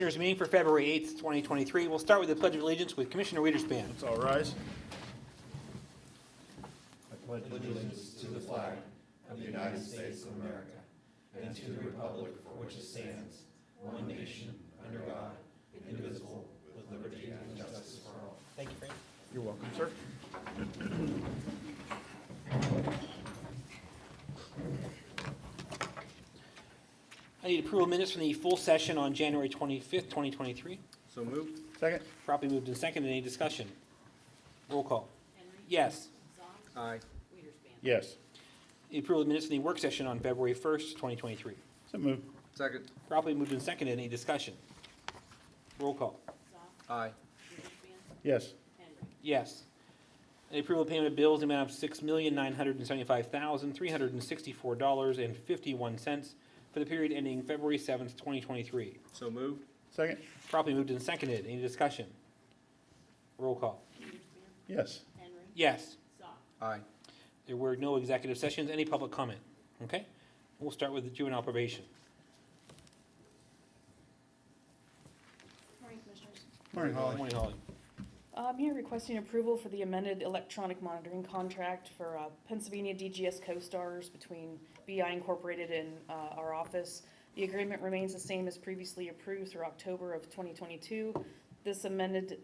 Commissioners meeting for February 8th, 2023. We'll start with the Pledge of Allegiance with Commissioner Wiederspan. Let's all rise. I pledge allegiance to the flag of the United States of America and to the republic for which it stands, one nation, under God, indivisible, with liberty and justice for all. Thank you, Frank. You're welcome, sir. I need approval of minutes from the full session on January 25th, 2023. So moved. Second. Properly moved and seconded. Any discussion? Roll call. Henry. Yes. Zoff. Aye. Weiderspan. Yes. The approval of minutes from the work session on February 1st, 2023. So moved. Second. Properly moved and seconded. Any discussion? Roll call. Zoff. Aye. Weiderspan. Yes. Henry. Yes. The approval of payment of bills in the amount of $6,975,364.51 for the period ending February 7th, 2023. So moved. Second. Properly moved and seconded. Any discussion? Roll call. Weiderspan. Yes. Henry. Yes. Zoff. Aye. There were no executive sessions. Any public comment? Okay. We'll start with the juvenile probation. Morning, Commissioners. Morning, Holly. Morning, Holly. I'm here requesting approval for the amended electronic monitoring contract for Pennsylvania DGS Co-Stars between BI Incorporated and our office. The agreement remains the same as previously approved through October of 2022. This amended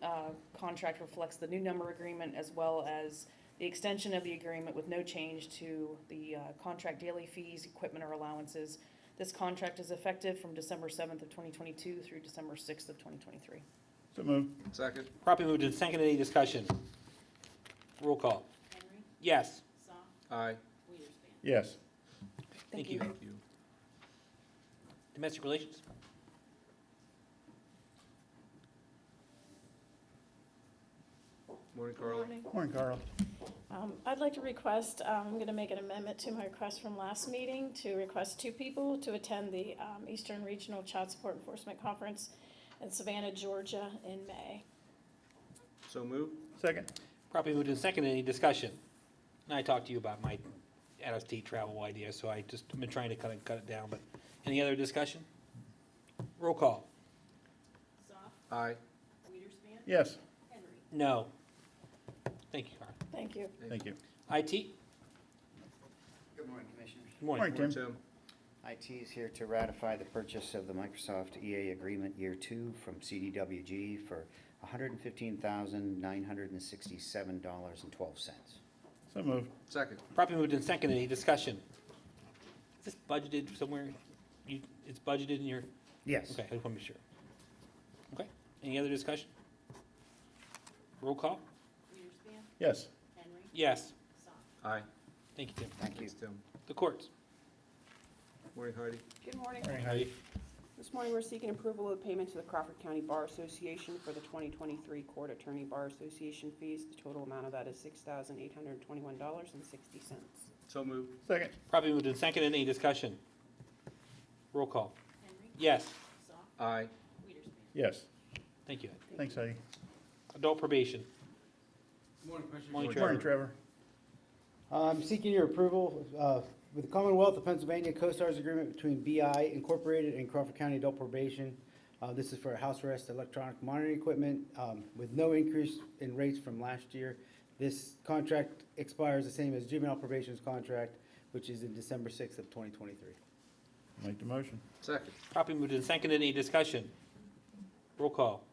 contract reflects the new number agreement as well as the extension of the agreement with no change to the contract daily fees, equipment, or allowances. This contract is effective from December 7th of 2022 through December 6th of 2023. So moved. Second. Properly moved and seconded. Any discussion? Roll call. Henry. Yes. Zoff. Aye. Weiderspan. Yes. Thank you. Thank you. Domestic relations. Morning, Carl. Morning, Carl. I'd like to request, I'm going to make an amendment to my request from last meeting to request 2 people to attend the Eastern Regional Child Support Enforcement Conference in Savannah, Georgia in May. So moved. Second. Properly moved and seconded. Any discussion? And I talked to you about my out-of-state travel idea, so I just been trying to kind of cut it down. But any other discussion? Roll call. Zoff. Aye. Weiderspan. Yes. Henry. No. Thank you, Carl. Thank you. Thank you. IT. Good morning, Commissioners. Good morning. Morning, Tim. Tim. IT is here to ratify the purchase of the Microsoft EA Agreement Year 2 from CDWG for $115,967.12. So moved. Second. Properly moved and seconded. Any discussion? Is this budgeted somewhere? It's budgeted in your? Yes. Okay, I just want to be sure. Okay. Any other discussion? Roll call. Weiderspan. Yes. Henry. Yes. Zoff. Aye. Thank you, Tim. Thank you. Thanks, Tim. The courts. Morning, Heidi. Good morning. Morning, Heidi. This morning, we're seeking approval of payment to the Crawford County Bar Association for the 2023 Court Attorney Bar Association fees. The total amount of that is $6,821.60. So moved. Second. Properly moved and seconded. Any discussion? Roll call. Henry. Yes. Zoff. Aye. Weiderspan. Yes. Thank you. Thanks, Heidi. Adult probation. Morning, Trevor. Morning, Trevor. I'm seeking your approval with the Commonwealth of Pennsylvania Co-Stars Agreement between BI Incorporated and Crawford County Adult Probation. This is for house arrest electronic monitoring equipment with no increase in rates from last year. This contract expires the same as juvenile probation's contract, which is in December 6th of 2023. Make the motion. Second. Properly moved and seconded. Any discussion? Roll call.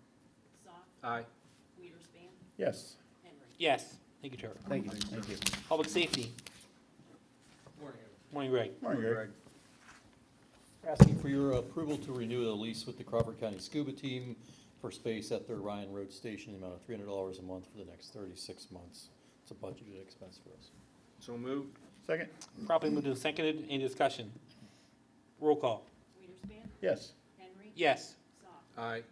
Zoff. Aye. Weiderspan. Yes. Henry. Yes. Thank you, Trevor. Thank you. Thank you. Public safety. Morning, Greg. Morning, Greg. We're asking for your approval to renew the lease with the Crawford County Scuba Team for space at their Ryan Road Station, in the amount of $300 a month for the next 36 months. It's a budgeted expense for us. So moved. Second. Properly moved and seconded. Any discussion? Roll call. Weiderspan. Yes. Henry. Yes. Zoff. Aye.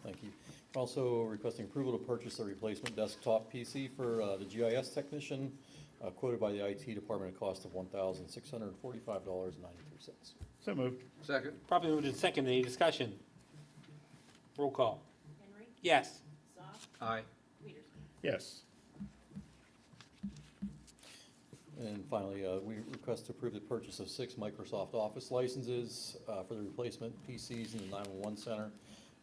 Thank you. Also requesting approval to purchase a replacement desktop PC for the GIS technician, quoted by the IT department at a cost of $1,645.93. So moved. Second. Properly moved and seconded. Any discussion? Roll call. Henry. Yes. Zoff. Aye. Weiderspan. Yes. And finally, we request to approve the purchase of 6 Microsoft Office licenses for the replacement PCs in the 911 center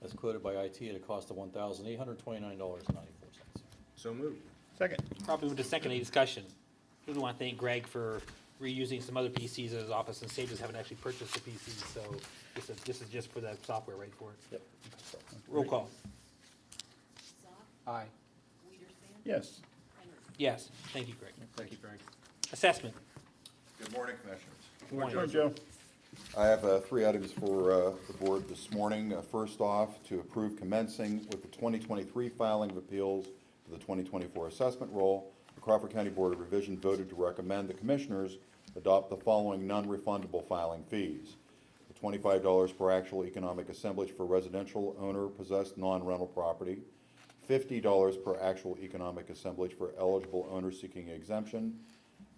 as quoted by IT at a cost of $1,829.94. So moved. Second. Probably moved to second, any discussion? We want to thank Greg for reusing some other PCs in his office, and Sages haven't actually purchased the PCs, so this is just for the software, right, for it? Yep. Roll call. Soft, Aye. Wiederspin, Yes. Henry. Yes, thank you, Greg. Thank you, Greg. Assessment. Good morning, Commissioners. Good morning. Morning, Joe. I have 3 items for the board this morning. First off, to approve commencing with the 2023 filing of appeals for the 2024 assessment roll. The Crawford County Board of Revision voted to recommend the Commissioners adopt the following non-refundable filing fees. The $25 per actual economic assemblage for residential owner-possessed non-rental property, $50 per actual economic assemblage for eligible owners seeking exemption,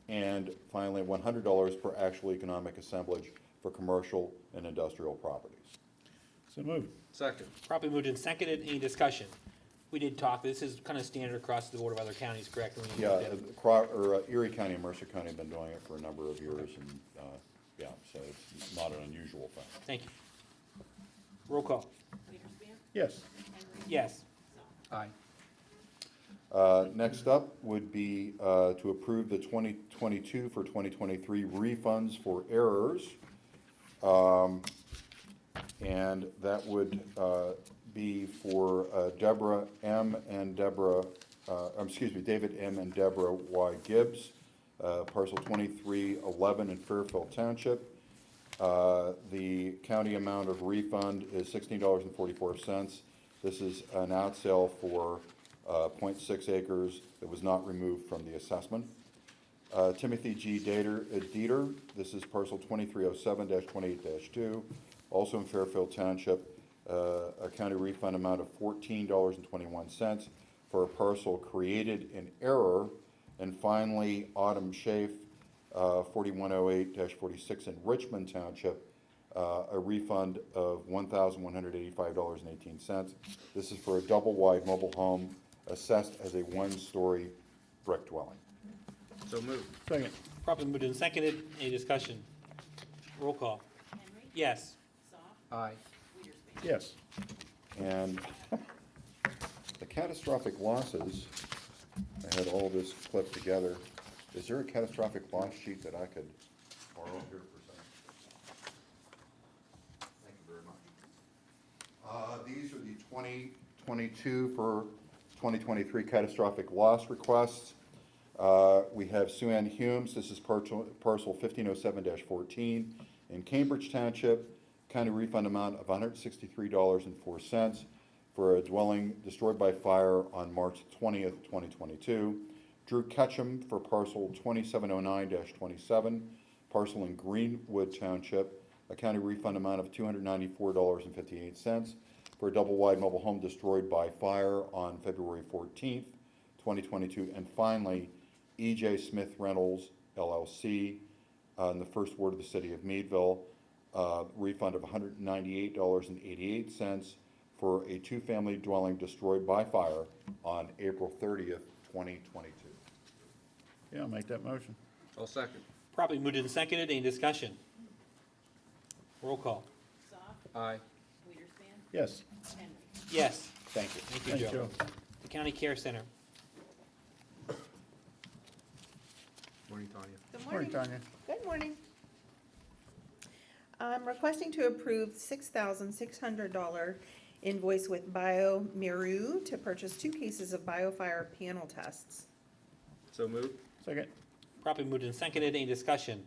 and finally, $100 per actual economic assemblage for commercial and industrial properties. So moved. Second. Probably moved and seconded, any discussion? We did talk, this is kind of standard across the board of other counties, correct? When we Yeah, looked at it. Erie County and Mercer County have been doing it for a number of years, and, yeah, so it's not an unusual thing. Thank you. Roll call. Wiederspin, Yes. Henry. Yes. Aye. Next up would be to approve the 2022 for 2023 refunds for errors. And that would be for Deborah M. and Deborah, David M. and Deborah Y. Gibbs, parcel 2311 in Fairfield Township. The county amount of refund is $16.44. This is an out sale for 0.6 acres that was not removed from the assessment. Timothy G. Dieter, this is parcel 2307-28-2, also in Fairfield Township, a county refund amount of $14.21 for a parcel created in error. And finally, Autumn Schaaf, 4108-46 in Richmond Township, a refund of $1,185.18. This is for a double-wide mobile home assessed as a one-story brick dwelling. So moved. Second. Probably moved and seconded, any discussion? Roll call. Henry. Yes. Soft, Aye. Wiederspin. Yes. And the catastrophic losses, I had all this clipped together. Is there a catastrophic loss sheet that I could borrow here for a second? Thank you very much. These are the 2022 for 2023 catastrophic loss requests. We have Sue Ann Humes, this is parcel 1507-14 in Cambridge Township, county refund amount of $163.04 for a dwelling destroyed by fire on March 20th, 2022. Drew Ketchum for parcel 2709-27, parcel in Greenwood Township, a county refund amount of $294.58 for a double-wide mobile home destroyed by fire on February 14th, 2022. And finally, E.J. Smith Rentals, LLC, in the first ward of the city of Meadville, refund of $198.88 for a two-family dwelling destroyed by fire on April 30th, 2022. Yeah, I'll make that motion. I'll second. Probably moved and seconded, any discussion? Roll call. Soft, Aye. Wiederspin, Yes. Henry. Yes. Thank you. Thank you, Thanks, Joe. Joe. The County Care Center. Morning, Tanya. Good Morning, morning. Tanya. Good morning. I'm requesting to approve $6,600 invoice with BioMiru to purchase 2 cases of BioFire panel tests. So moved. Second. Probably moved and seconded, any discussion?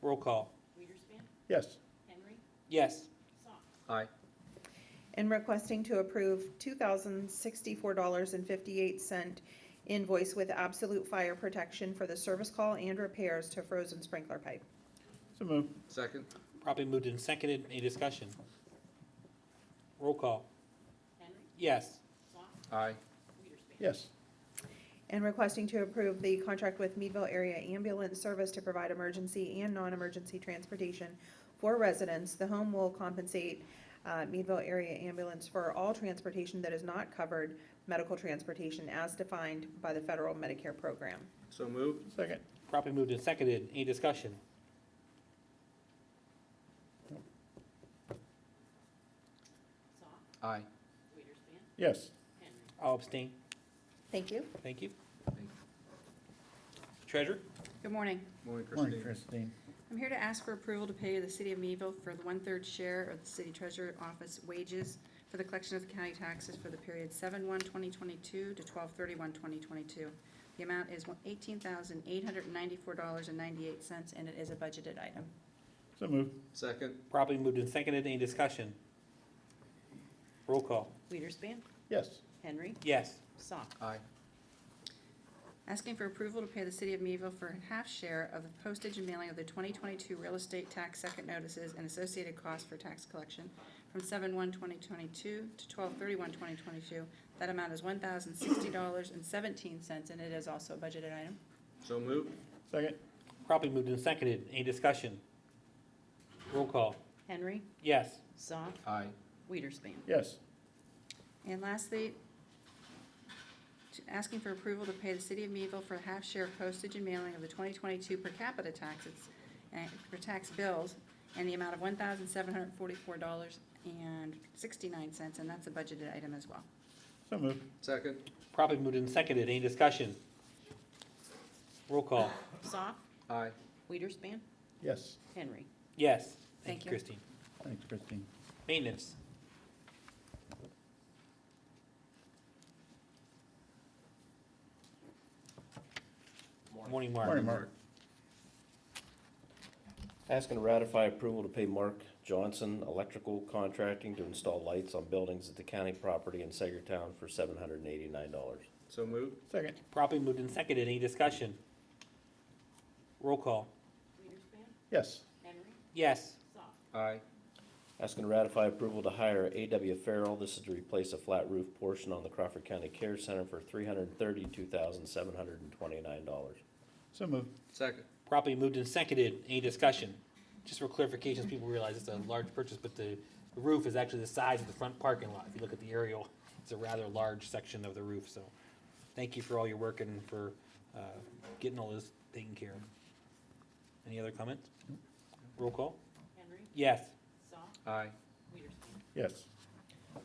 Roll call. Wiederspin, Yes. Henry. Yes. Soft, Aye. And requesting to approve $2,064.58 invoice with Absolute Fire Protection for the service call and repairs to frozen sprinkler pipe. So moved. Second. Probably moved and seconded, any discussion? Roll call. Henry. Yes. Soft, Aye. Wiederspin. Yes. And requesting to approve the contract with Meadville Area Ambulance Service to provide emergency and non-emergency transportation for residents. The home will compensate Meadville Area Ambulance for all transportation that is not covered medical transportation as defined by the federal Medicare program. So moved. Second. Properly moved and seconded. Any discussion? Soft, Aye. Weiderspan, Yes. Henry. I'll abstain. Thank you. Thank you. Treasurer? Good morning. Morning, Morning, Christine. I'm here to ask for approval to pay the city of Meadville for the 1/3 share of the city treasurer office wages for the collection of the county taxes for the period 7/1/2022 to 12/31/2022. The amount is $18,894.98, and it is a budgeted item. So moved. Second. Properly moved and seconded. Any discussion? Roll call. Weiderspan, Yes. Henry. Yes. Soft, Aye. Asking for approval to pay the city of Meadville for a half share of the postage and mailing of the 2022 real estate tax second notices and associated costs for tax collection from 7/1/2022 to 12/31/2022. That amount is $1,060.17, and it is also a budgeted item. So moved. Second. Properly moved and seconded. Any discussion? Roll call. Henry. Yes. Soft, Aye. Weiderspan. Yes. And lastly, asking for approval to pay the city of Meadville for a half share of postage and mailing of the 2022 per capita taxes, for tax bills, and the amount of $1,744.69, and that's a budgeted item as well. So moved. Second. Properly moved and seconded. Any discussion? Roll call. Soft, Aye. Weiderspan, Yes. Henry. Yes. Thank you. Christine. Thanks, Christine. Maintenance. Morning, Mark. Morning, Mark. Asking to ratify approval to pay Mark Johnson Electrical Contracting to install lights on buildings at the county property in Sagertown for $789. So moved. Second. Properly moved and seconded. Any discussion? Roll call. Weiderspan, Yes. Henry. Yes. Soft, Aye. Asking to ratify approval to hire A.W. Farrell. This is to replace a flat roof portion on the Crawford County Care Center for $332,729. So moved. Second. Properly moved and seconded. Any discussion? Just for clarification, people realize it's a large purchase, but the roof is actually the size of the front parking lot. If you look at the aerial, it's a rather large section of the roof, so thank you for all your work and for getting all this taken care of. Any other comments? Roll call? Henry. Yes. Soft, Aye. Weiderspan. Yes.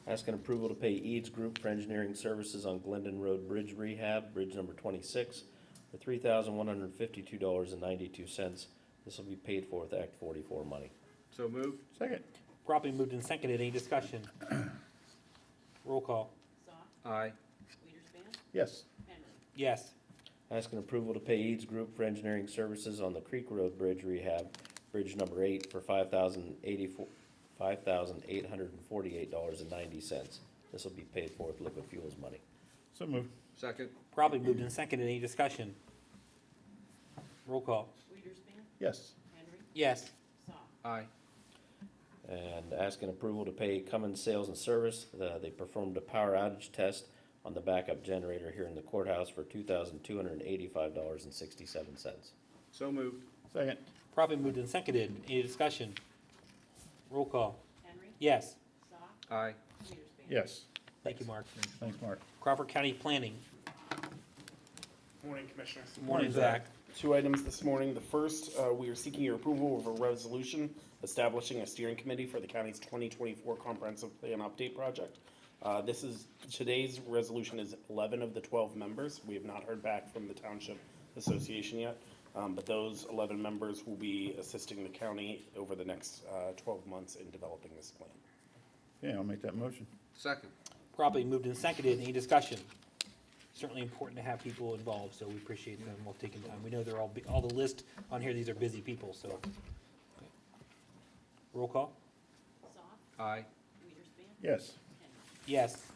Asking approval to pay Eads Group for engineering services on Glendon Road Bridge Rehab, bridge number 26, for $3,152.92. This will be paid for with Act 44 money. So moved. Second. Properly moved and seconded. Any discussion? Roll call? Soft, Aye. Weiderspan, Yes. Henry. Yes. Asking approval to pay Eads Group for engineering services on the Creek Road Bridge Rehab, bridge number 8, for $5,848.90. This will be paid for with liquid fuels money. So moved. Second. Properly moved and seconded. Any discussion? Roll call? Weiderspan, Yes. Henry. Yes. Soft, Aye. And asking approval to pay Cummins Sales and Service. They performed a power outage test on the backup generator here in the courthouse for $2,285.67. So moved. Second. Properly moved and seconded. Any discussion? Roll call? Henry. Yes. Soft, Aye. Weiderspan. Yes. Thank you, Mark. Thanks, Mark. Crawford County Planning. Morning, Commissioners. Morning, Zach. Two items this morning. The first, we are seeking your approval of a resolution establishing a steering committee for the county's 2024 Comprehensive Plan Update Project. Today's resolution is 11 of the 12 members. We have not heard back from the Township Association yet, but those 11 members will be assisting the county over the next 12 months in developing this plan. Yeah, I'll make that motion. Second. Properly moved and seconded. Any discussion? Certainly important to have people involved, so we appreciate them all taking time. We know they're all the list on here, these are busy people, so. Okay. Roll call? Soft, Aye. Weiderspan, Yes. Henry. Yes.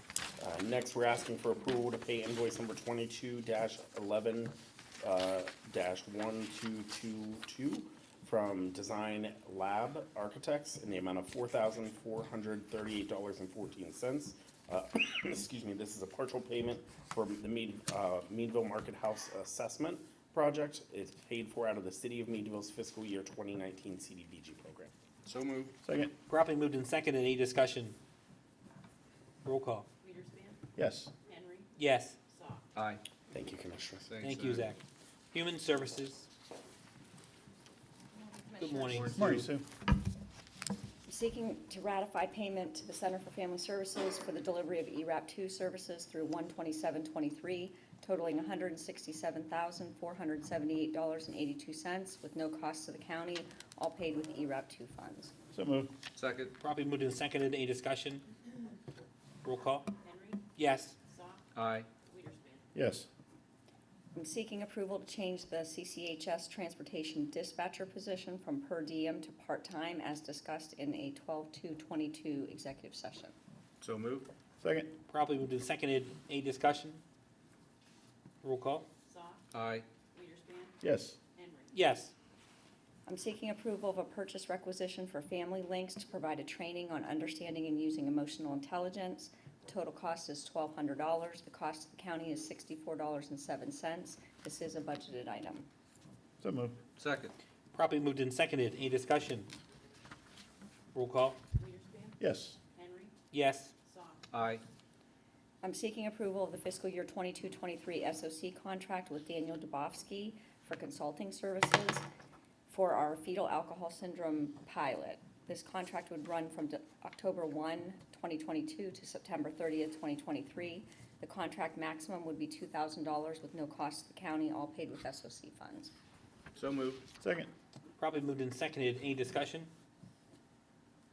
Next, we're asking for approval to pay invoice number 22-11-1222 from Design Lab Architects in the amount of $4,438.14. Excuse me, this is a partial payment for the Meadville Market House Assessment Project. It's paid for out of the City of Meadville's fiscal year 2019 CDBG program. So moved. Second. Properly moved and seconded. Any discussion? Roll call? Weiderspan, Yes. Henry. Yes. Soft, Aye. Thank you, Commissioners. Thank you, Zach. Human Services. Good morning. Morning, Sue. Seeking to ratify payment to the Center for Family Services for the delivery of ERAP 2 services through 1/27/23, totaling $167,478.82 with no cost to the county, all paid with ERAP 2 funds. So moved. Second. Properly moved and seconded. Any discussion? Roll call. Henry. Yes. Sock. Aye. Weiderspan. Yes. I'm seeking approval to change the CCHS transportation dispatcher position from per diem to part-time as discussed in a 12/2/22 executive session. So moved. Second. Properly moved and seconded. Any discussion? Roll call. Sock. Aye. Weiderspan. Yes. Henry. Yes. I'm seeking approval of a purchase requisition for Family Links to provide a training on understanding and using emotional intelligence. The total cost is $1,200. The cost to the county is $64.07. This is a budgeted item. So moved. Second. Properly moved and seconded. Any discussion? Roll call. Weiderspan. Yes. Henry. Yes. Sock. Aye. I'm seeking approval of the fiscal year 22-23 SOC contract with Daniel Dubofsky for consulting services for our fetal alcohol syndrome pilot. This contract would run from October 1, 2022 to September 30th, 2023. The contract maximum would be $2,000 with no cost to the county, all paid with SOC funds. So moved. Second. Properly moved and seconded. Any discussion?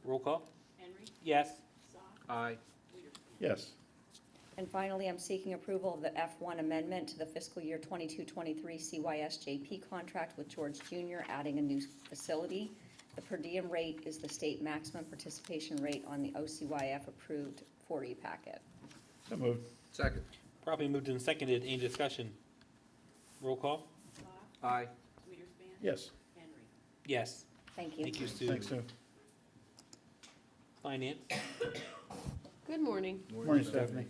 Roll call. Henry. Yes. Sock. Aye. Weiderspan. Yes. And finally, I'm seeking approval of the F1 amendment to the fiscal year 22-23 CYSJP contract with George Jr., adding a new facility. The per diem rate is the state maximum participation rate on the OCYF approved 40 packet. So moved. Second. Properly moved and seconded. Any discussion? Roll call. Sock. Aye. Weiderspan. Yes. Henry. Yes. Thank you. Thank you, Sue. Thanks, Sue. Finance. Good morning. Morning, Stephanie.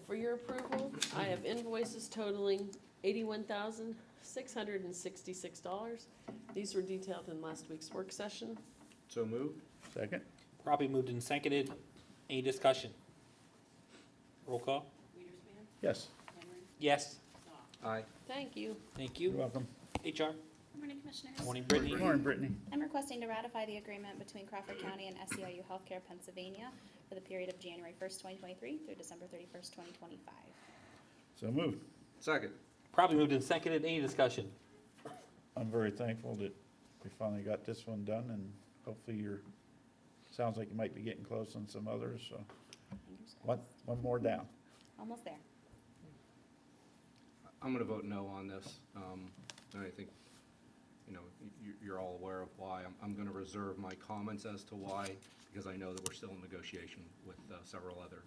For your approval, I have invoices totaling $81,666. These were detailed in last week's work session. So moved. Second. Properly moved and seconded. Any discussion? Roll call. Weiderspan. Yes. Henry. Yes. Sock. Aye. Thank you. Thank You're you. welcome. Good HR. morning, Commissioners. Morning, Brittany. Morning, Brittany. I'm requesting to ratify the agreement between Crawford County and SEIU Healthcare Pennsylvania for the period of January 1st, 2023 through December 31st, 2025. So moved. Second. Probably moved and seconded. Any discussion? I'm very thankful that we finally got this one done, and hopefully sounds like you might be getting close on some others, so. Fingers crossed. One more down. Almost there. I'm gonna vote no on this. And I think, you're all aware of why. I'm gonna reserve my comments as to why, because I know that we're still in negotiation with several other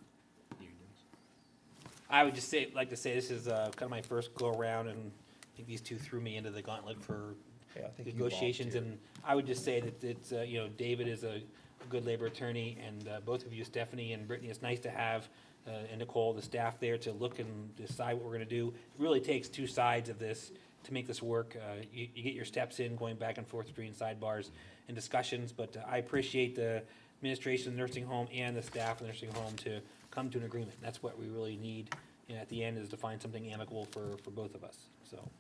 unions. I would just like to say this is kind of my first go around, and I think these two threw me into the gauntlet for negotiations. And I would just say that it's David is a good labor attorney, and both of you, Stephanie and Brittany, it's nice to have and Nicole, the staff there to look and decide what we're going to do. It really takes two sides of this to make this work. You get your steps in, going back and forth between sidebars and discussions, but I appreciate the administration of the nursing home and the staff of the nursing home to come to an agreement. That's what we really need, at the end, is to find something amicable for both of us. So,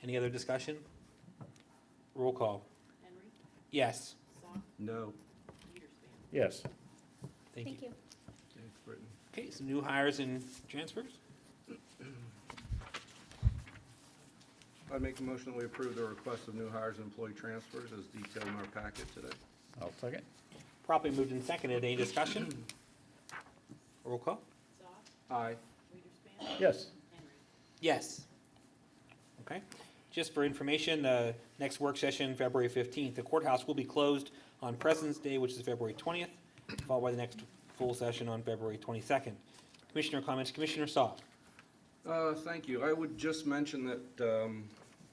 any other discussion? Roll call. Henry. Yes. Sock. No. Weiderspan. Yes. Thank you. Thanks, Brittany. Okay, some new hires and transfers. I'd make a motion that we approve the request of new hires and employee transfers as detailed in our packet today. I'll second. Properly moved and seconded. Any discussion? Roll call. Sock. Aye. Weiderspan. Yes. Henry. Yes. Okay. Just for information, next work session, February 15th. The courthouse will be closed on President's Day, which is February 20th, followed by the next full session on February 22nd. Commissioner comments. Commissioner Saw. Thank you. I would just mention that, in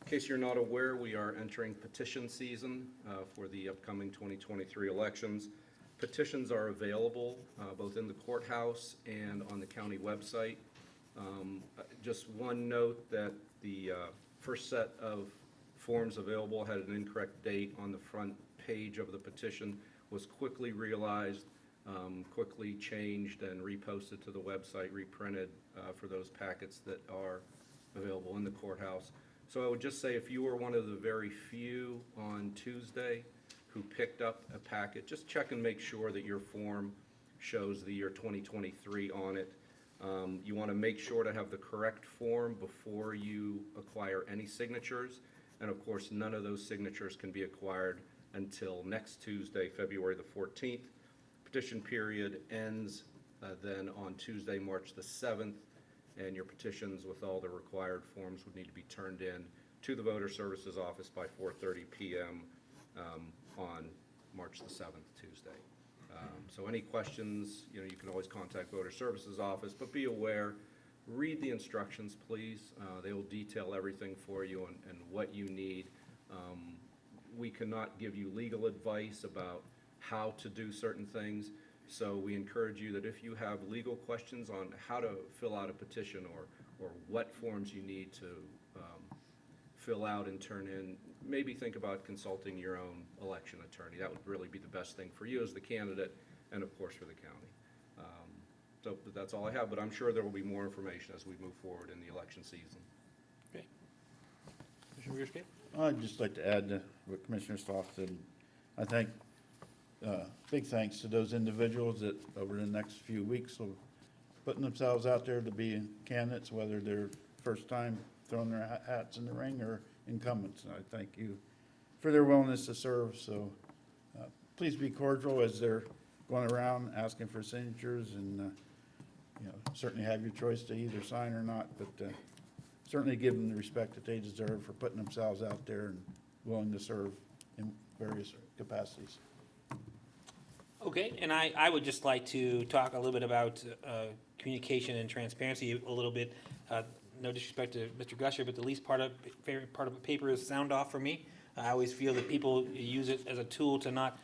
case you're not aware, we are entering petition season for the upcoming 2023 elections. Petitions are available both in the courthouse and on the county website. Just one note that the first set of forms available had an incorrect date on the front page of the petition, was quickly realized, quickly changed and reposted to the website, reprinted for those packets that are available in the courthouse. So I would just say if you were one of the very few on Tuesday who picked up a packet, just check and make sure that your form shows the year 2023 on it. You want to make sure to have the correct form before you acquire any signatures. And of course, none of those signatures can be acquired until next Tuesday, February the 14th. Petition period ends then on Tuesday, March the 7th, and your petitions with all the required forms would need to be turned in to the Voter Services Office by 4:30 p.m. On March the 7th, Tuesday. So any questions, you can always contact Voter Services Office, but be aware, read the instructions, please. They will detail everything for you and what you need. We cannot give you legal advice about how to do certain things, so we encourage you that if you have legal questions on how to fill out a petition or what forms you need to fill out and turn in, maybe think about consulting your own election attorney. That would really be the best thing for you as the candidate and of course for the county. So that's all I have, but I'm sure there will be more information as we move forward in the election season. Okay. Commissioner Reersky? I'd just like to add to what Commissioner Stoff said. I think, big thanks to those individuals that over the next few weeks will putting themselves out there to be candidates, whether they're first time throwing their hats in the ring or incumbents. And I thank you for their willingness to serve. So please be cordial as they're going around asking for signatures, and certainly have your choice to either sign or not, but certainly give them the respect that they deserve for putting themselves out there and willing to serve in various capacities. Okay, and I would just like to talk a little bit about communication and transparency a little bit. No disrespect to Mr. Gusher, but the least favorite part of a paper is sound off for me. I always feel that people use it as a tool to not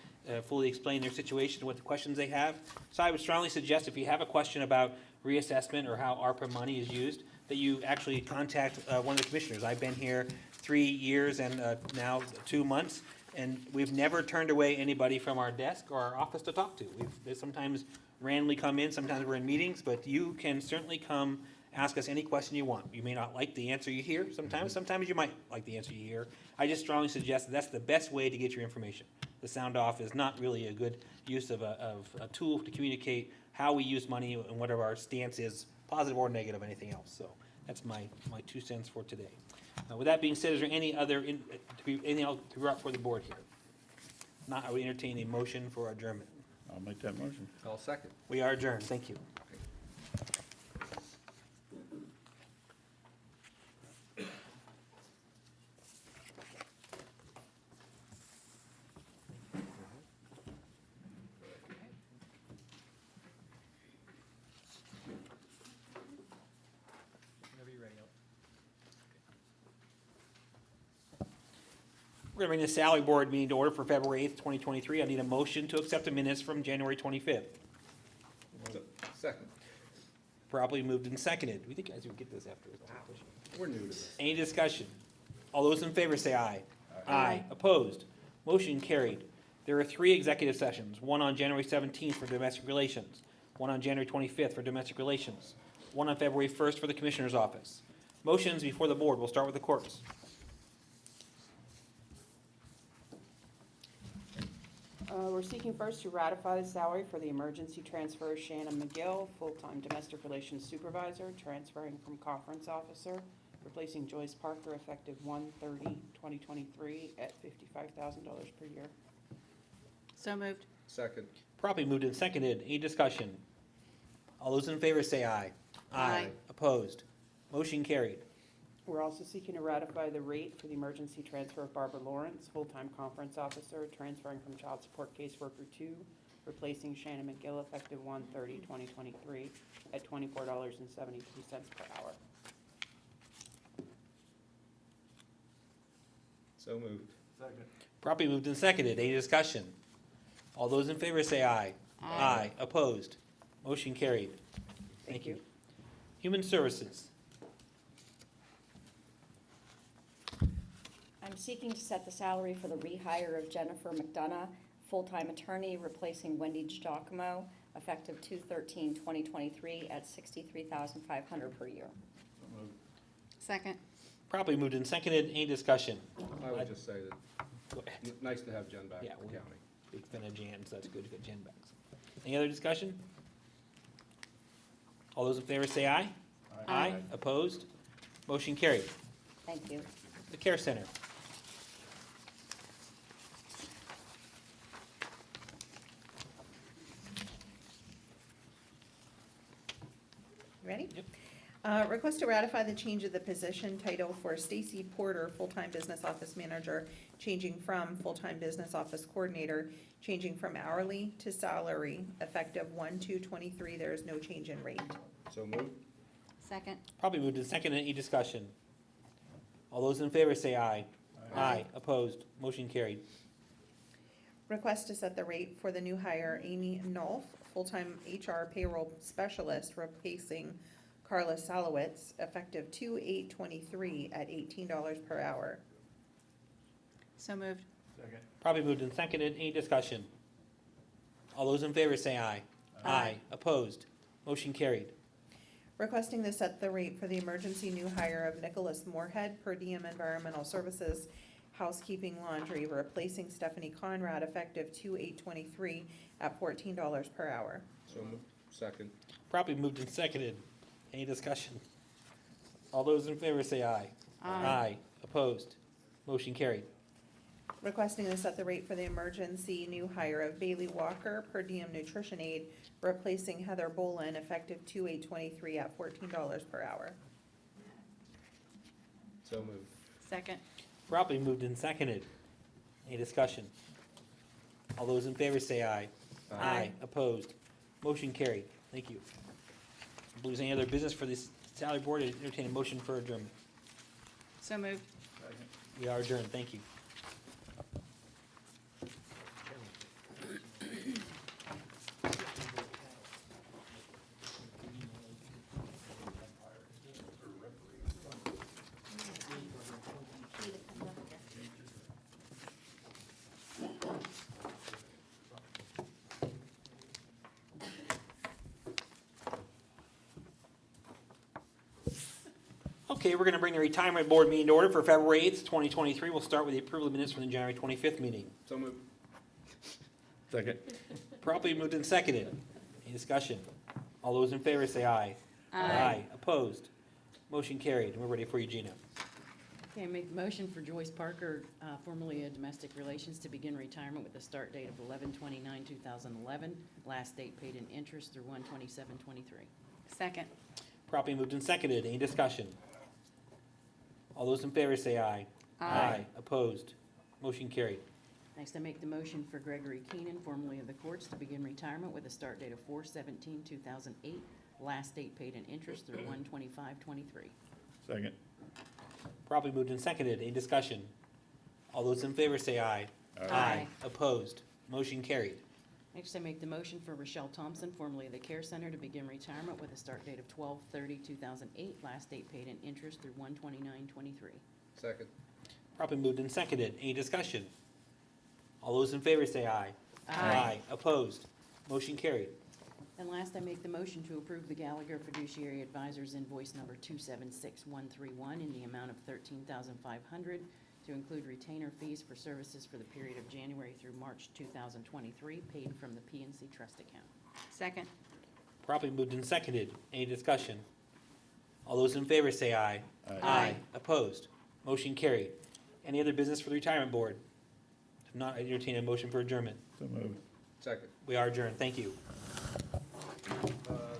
fully explain their situation, what the questions they have. So I would strongly suggest if you have a question about reassessment or how ARPA money is used, that you actually contact one of the commissioners. I've been here 3 years and now 2 months, and we've never turned away anybody from our desk or our office to talk to. They sometimes randomly come in, sometimes we're in meetings, but you can certainly come ask us any question you want. You may not like the answer you hear sometimes you might like the answer you hear. I just strongly suggest that's the best way to get your information. The sound off is not really a good use of a tool to communicate how we use money and whatever our stance is, positive or negative, anything else. So that's my 2 cents for today. With that being said, is there anything else to be brought for the board here? Not, I would entertain a motion for adjournment. I'll make that motion. I'll second. We are adjourned. Thank you. We're going to bring the salary board meeting to order for February 8th, 2023. I need a motion to accept the minutes from January 25th. Second. Properly moved and seconded. We think guys would get this after. We're new to this. Any discussion? All those in favor say aye. Aye. Opposed? Motion carried. There are 3 executive sessions, one on January 17th for domestic relations, one on January 25th for domestic relations, one on February 1st for the Commissioner's Office. Motions before the board. We'll start with the courts. We're seeking first to ratify the salary for the emergency transfer of Shannon McGill, full-time domestic relations supervisor, transferring from conference officer, replacing Joyce Parker effective 1/30/2023 at $55,000 per year. So moved. Second. Properly moved and seconded. Any discussion? All those in favor say aye. Aye. Opposed? Motion carried. We're also seeking to ratify the rate for the emergency transfer of Barbara Lawrence, full-time conference officer, transferring from child support caseworker 2, replacing Shannon McGill effective 1/30/2023 at $24.72 per hour. So moved. Second. Properly moved and seconded. Any discussion? All those in favor say aye. Aye. Opposed? Motion carried. Thank you. Human Services. I'm seeking to set the salary for the rehire of Jennifer McDonough, full-time attorney, replacing Wendy Giacomo, effective 2/13/2023 at $63,500 per year. Second. Properly moved and seconded. Any discussion? I would just say that, Go ahead. nice to have Jen back Yeah, at the we- county. Big fan of Jan, so that's good to get Jan back. Any other discussion? All those in favor say aye. Aye. Opposed? Motion carried. Thank you. The Care Center. Ready? Yep. Request to ratify the change of the position title for Stacy Porter, full-time business office manager, changing from full-time business office coordinator, changing from hourly to salary, effective 1/2/23. There is no change in rate. So moved. Second. Probably moved and seconded. Any discussion? All those in favor say aye. Aye. Opposed? Motion carried. Request to set the rate for the new hire Amy Nolf, full-time HR payroll specialist, replacing Carla Salowitz, effective 2/8/23 at $18 per hour. So moved. Probably moved and seconded. Any discussion? All those in favor say aye. Aye. Opposed? Motion carried. Requesting to set the rate for the emergency new hire of Nicholas Moorhead, per diem environmental services, housekeeping laundry, replacing Stephanie Conrad, effective 2/8/23 at $14 per hour. So moved. Second. Probably moved and seconded. Any discussion? All those in favor say aye. Aye. Opposed? Motion carried. Requesting to set the rate for the emergency new hire of Bailey Walker, per diem nutrition aide, replacing Heather Bolin, effective 2/8/23 at $14 per hour. So moved. Second. Probably moved and seconded. Any discussion? All those in favor say aye. Aye. Opposed? Motion carried. Thank you. If there's any other business for this salary board, I entertain a motion for adjournment. So moved. We are adjourned. Thank you. Okay, we're gonna bring the retirement board meeting to order for February 8th, 2023. We'll start with the approval of minutes from the January 25th meeting. So moved. Second. Properly moved and seconded. Any discussion? All those in favor say aye. Opposed? Motion carried. And we're ready for you, Gina. Okay, I make the motion for Joyce Parker, formerly of Domestic Relations, to begin retirement with a start date of 11/29/2011, last date paid in interest through 1/27/23. Second. Properly moved and seconded. Any discussion? All those in favor say aye. Opposed? Motion carried. Next, I make the motion for Gregory Keenan, formerly of the courts, to begin retirement with a start date of 4/17/2008, last date paid in interest through 1/25/23. Second. Properly moved and seconded. Any discussion? All those in favor say aye. Aye. Opposed? Motion carried. Next, I make the motion for Rochelle Thompson, formerly of the Care Center, to begin retirement with a start date of 12/30/2008, last date paid in interest through 1/29/23. Second. Properly moved and seconded. Any discussion? All those in favor say aye. Opposed? Motion carried. And last, I make the motion to approve the Gallagher Fiduciary Advisors invoice number 276131 in the amount of $13,500 to include retainer fees for services for the period of January through March 2023, paid from the PNC trust account. Second. Properly moved and seconded. Any discussion? All those in favor say aye. Opposed? Motion carried. Any other business for the retirement board? If not, I entertain a motion for adjournment. So moved. Second. We are adjourned. Thank you.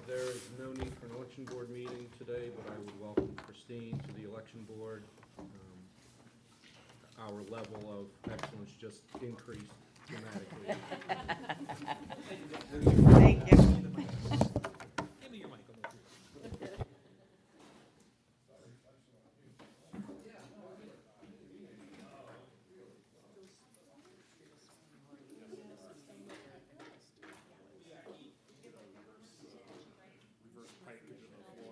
There is no need for an election board meeting today, but I would welcome Christine to the election board. Our level of excellence just increased dramatically. Thank you.